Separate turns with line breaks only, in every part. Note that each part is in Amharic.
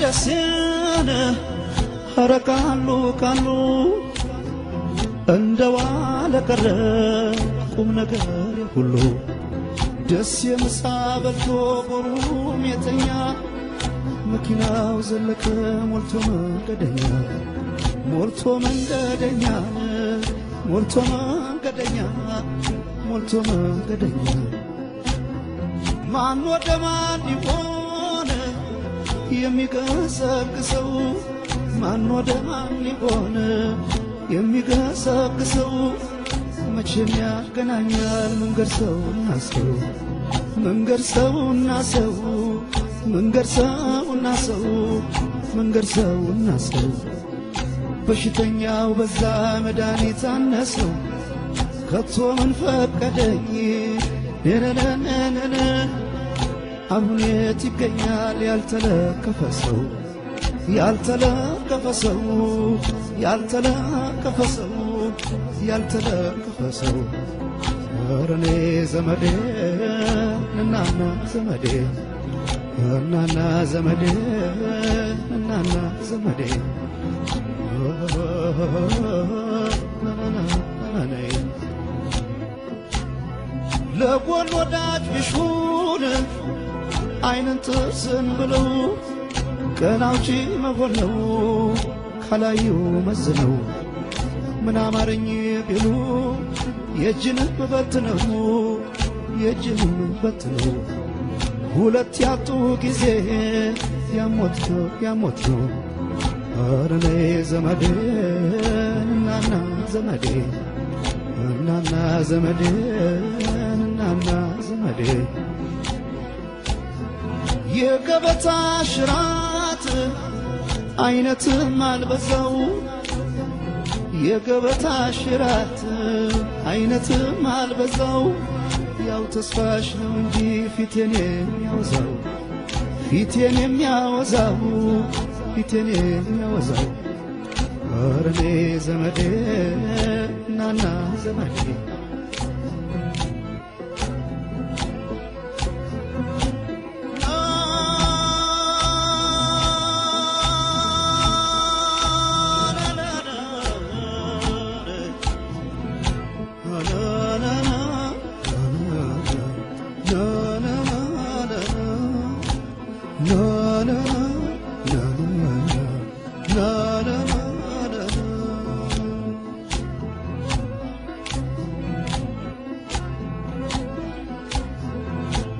ደስነ ሐረካሉ ካሉ እንደዋለ ቀረ ቁም ነገር ሁሉ ደስ የምሳበልቶ ቦሩም የተኛ መኪናው ዘለቀ ሞልቶ መንገደኛ ሞልቶ መንገደኛ ሞልቶ መንገደኛ ሞልቶ መንገደኛ ማን ወደ ማን ይሆን የሚገሰግሰው ማን ወደ ማን ይሆን የሚገሰግሰው መቼም ያገናኛል መንገድ ሰውና ሰው መንገድ ሰውና ሰው መንገድ ሰውና ሰው መንገድ ሰውና ሰው በሽተኛው በዛ መድኃኒት አነሰው ከቶ ምን ፈቀደኝ ነነነነ አሁን የት ይገኛል ያልተለከፈ ሰው ያልተለከፈ ሰው ያልተለከፈ ሰው ያልተለከፈ ሰው ወረኔ ዘመዴ እናና ዘመዴ እናና ዘመዴ እናና ዘመዴ ለጎን ወዳጅ ቢሹን አይንን ጥርስን ብለው ቀናውጪ መሆነው ካላዩ መዝነው ምን አማረኝ ቢሉ የእጅንም በትነው የእጅንም በትነው ሁለት ያጡ ጊዜ ያሞት ነው አረኔ ዘመዴ እናና ዘመዴ እናና ዘመዴ እናና ዘመዴ የገበታ ሽራት አይነትም አልበዛው የገበታ ሽራት አይነትም አልበዛው ያው ተስፋሽ ነው እንጂ ፊቴን የሚያወዛው ፊቴን የሚያወዛው ፊቴን የሚያወዛው አረኔ ዘመዴ እናና ዘመዴ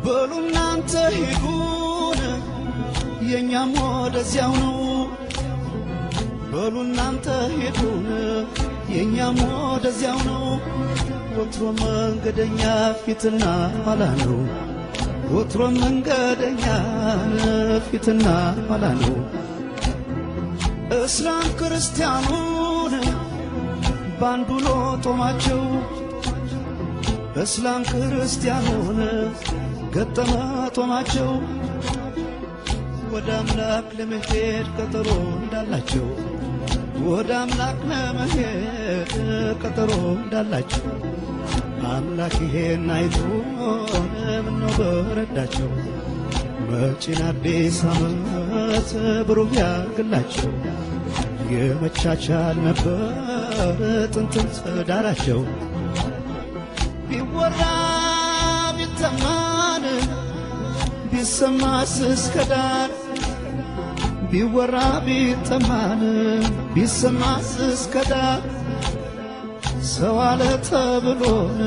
በሉናንተ ሂዱን የኛም ወደዚያው ነው በሉናንተ ሂዱን የኛም ወደዚያው ነው ወትሮ መንገደኛ ፊትና ኋላ ነው ወትሮ መንገደኛ ፊትና ኋላ ነው እስላም ክርስቲያኑን ባንዱ ሎጦማቸው እስላም ክርስቲያኑን ገጠመ ጦማቸው ወደ አምላክ ለመሄድ ቀጠሮ እንዳላቸው ወደ አምላክ ለመሄድ ቀጠሮ እንዳላቸው አምላክ ይሄን አይቶ ምነው በረዳቸው መጪን አዲስ ዓመት ብሩህ ያርግላቸው የመቻቻል ነበር ጥንትም ትዳራቸው ቢወራ ቢተማን ቢሰማስ እስከ ዳር ቢወራ ቢተማን ቢሰማስ እስከ ዳር ሰው አለ ተብሎን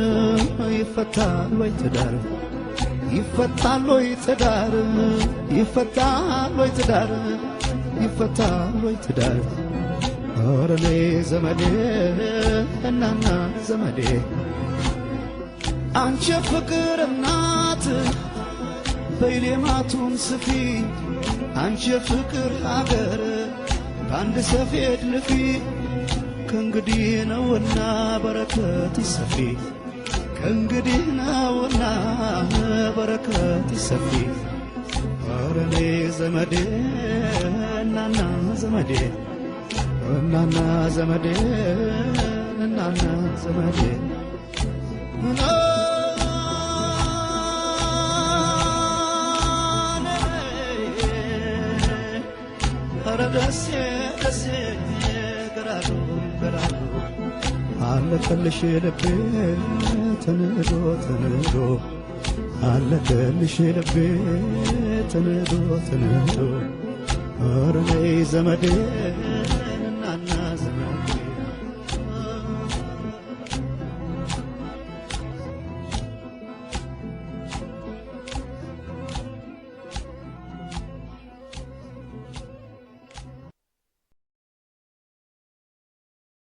ይፈታል ወይ ትዳር ይፈታል ወይ ትዳር ይፈታል ወይ ትዳር ይፈታል ወይ ትዳር አረኔ ዘመዴ እናና ዘመዴ አንቺ ፍቅር እናት በይሌማቱን ስፊ አንቺ ፍቅር ሀገር በአንድ ሰፌድ ልፊ ከእንግዲህ ነውና በረከት ይሰፊ ከእንግዲህ ነውና በረከት ይሰፊ አረኔ ዘመዴ እናና ዘመዴ እናና ዘመዴ እናና ዘመዴ ደሴ ደሴ ገራዶ ገራዶ አለቀልሽ ልቤ ተንዶ ተንዶ አለቀልሽ ልቤ ተንዶ ተንዶ ኧረ ነይ ዘመዴ